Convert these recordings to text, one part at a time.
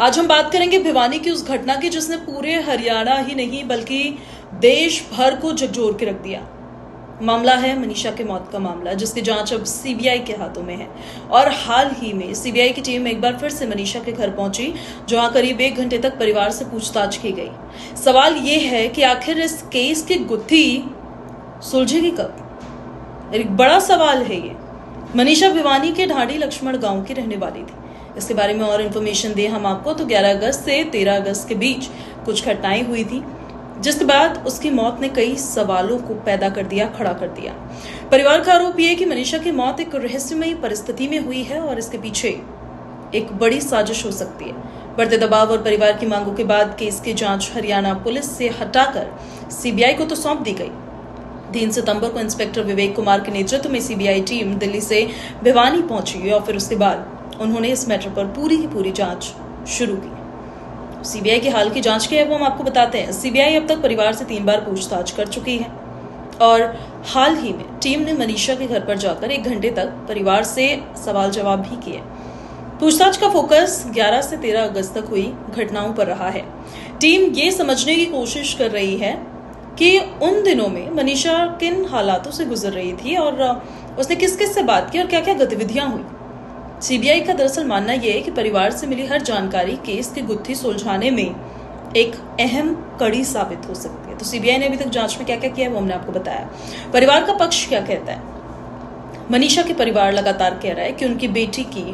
आज हम बात करेंगे भिवानी की उस घटना की जिसने पूरे हरियाणा ही नहीं बल्कि देश भर को झकझोर के रख दिया। मामला है मनीषा के मौत का मामला, जिसकी जांच अब सीबीआई के हाथों में है। और हाल ही में सीबीआई की टीम एक बार फिर से मनीषा के घर पहुंची, जहां करीब 1 घंटे तक परिवार से पूछताछ की गई। सवाल ये है कि आखिर इस केस की गुत्थी सुलझेगी कब? एक बड़ा सवाल है ये। मनीषा भिवानी के ढाडी लक्ष्मण गांव की रहने वाली थी। इसके बारे में और इन्फॉर्मेशन दें हम आपको तो 11 अगस्त से 13 अगस्त के बीच कुछ घटनाएं हुई थी, जिसके बाद उसकी मौत ने कई सवालों को पैदा कर दिया, खड़ा कर दिया। परिवार का आरोप यह है कि मनीषा की मौत एक रहस्यमयी परिस्थिति में हुई है और इसके पीछे एक बड़ी साजिश हो सकती है। बढ़ते दबाव और परिवार की मांगों के बाद केस की जांच हरियाणा पुलिस से हटाकर सीबीआई को तो सौंप दी गई। 3 सितंबर को इंस्पेक्टर विवेक कुमार के नेतृत्व में सीबीआई टीम दिल्ली से भिवानी पहुंची और फिर उसके बाद उन्होंने इस मैटर पर पूरी की पूरी जांच शुरू की। सीबीआई की हाल की जांच की है वो हम आपको बताते हैं। सीबीआई अब तक परिवार से 3 बार पूछताछ कर चुकी है और हाल ही में टीम ने मनीषा के घर पर जाकर 1 घंटे तक परिवार से सवाल जवाब भी किए। पूछताछ का फोकस 11 से 13 अगस्त तक हुई घटनाओं पर रहा है। टीम ये समझने की कोशिश कर रही है कि उन दिनों में मनीषा किन हालातों से गुजर रही थी और उसने किस किस से बात की और क्या क्या गतिविधियां हुई। सीबीआई का दरअसल मानना यह है कि परिवार से मिली हर जानकारी केस की गुत्थी सुलझाने में एक अहम कड़ी साबित हो सकती है। तो सीबीआई ने अभी तक जांच में क्या क्या किया है वो हमने आपको बताया। परिवार का पक्ष क्या कहता है? मनीषा के परिवार लगातार कह रहा है कि उनकी बेटी की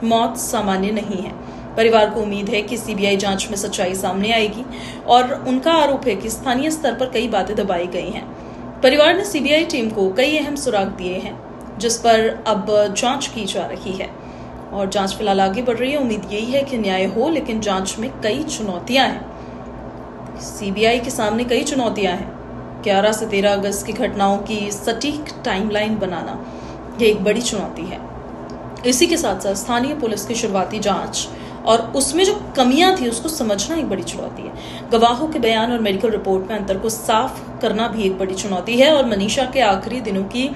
मौत सामान्य नहीं है। परिवार को उम्मीद है कि सीबीआई जांच में सच्चाई सामने आएगी और उनका आरोप है कि स्थानीय स्तर पर कई बातें दबाई गई हैं। परिवार ने सीबीआई टीम को कई अहम सुराग दिए हैं जिस पर अब जांच की जा रही है और जांच फिलहाल आगे बढ़ रही है। उम्मीद यही है कि न्याय हो, लेकिन जांच में कई चुनौतियां हैं। सीबीआई के सामने कई चुनौतियां हैं। 11 से 13 अगस्त की घटनाओं की सटीक टाइमलाइन बनाना ये एक बड़ी चुनौती है। इसी के साथ साथ स्थानीय पुलिस की शुरुआती जांच और उसमें जो कमियां थी उसको समझना एक बड़ी चुनौती है। गवाहों के बयान और मेडिकल रिपोर्ट में अंतर को साफ करना भी एक बड़ी चुनौती है और मनीषा के आखिरी दिनों की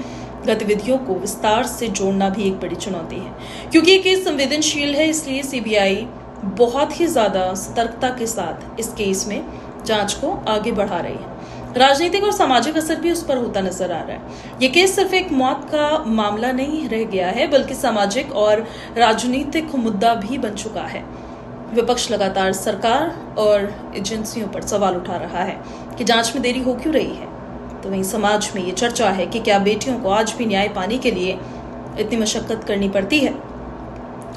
गतिविधियों को विस्तार से जोड़ना भी एक बड़ी चुनौती है। क्योंकि ये केस संवेदनशील है, इसलिए सीबीआई बहुत ही ज्यादा सतर्कता के साथ इस केस में जांच को आगे बढ़ा रही है। राजनीतिक और सामाजिक असर भी उस पर होता नजर आ रहा है। ये केस सिर्फ एक मौत का मामला नहीं रह गया है, बल्कि सामाजिक और राजनीतिक मुद्दा भी बन चुका है। विपक्ष लगातार सरकार और एजेंसियों पर सवाल उठा रहा है कि जांच में देरी हो क्यों रही है। तो वहीं समाज में ये चर्चा है कि क्या बेटियों को आज भी न्याय पाने के लिए इतनी मशक्कत करनी पड़ती है?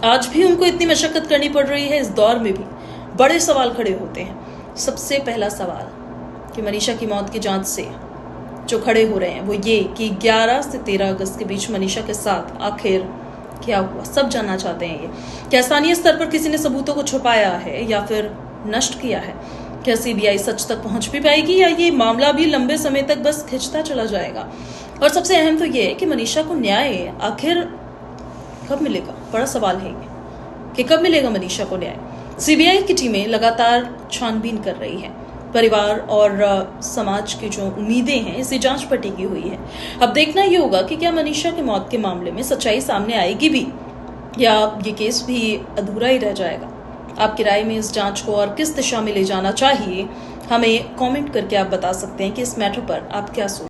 आज भी उनको इतनी मशक्कत करनी पड़ रही है? इस दौर में भी बड़े सवाल खड़े होते हैं। सबसे पहला सवाल कि मनीषा की मौत की जांच से जो खड़े हो रहे हैं वो ये कि 11 से 13 अगस्त के बीच मनीषा के साथ आखिर क्या हुआ। सब जानना चाहते हैं ये। क्या स्थानीय स्तर पर किसी ने सबूतों को छुपाया है या फिर नष्ट किया है? क्या सीबीआई सच तक पहुंच भी पाएगी या ये मामला भी लंबे समय तक बस खिंचता चला जाएगा? और सबसे अहम तो ये है कि मनीषा को न्याय आखिर कब मिलेगा? बड़ा सवाल है ये कि कब मिलेगा मनीषा को न्याय। सीबीआई की टीमें लगातार छानबीन कर रही है। परिवार और समाज की जो उम्मीदें हैं इसी जांच पर टिकी हुई है। अब देखना ये होगा कि क्या मनीषा की मौत के मामले में सच्चाई सामने आएगी भी या ये केस भी अधूरा ही रह जाएगा। आपकी राय में इस जांच को और किस दिशा में ले जाना चाहिए, हमें कमेंट करके आप बता सकते हैं कि इस मैटर पर आप क्या सोचते हैं।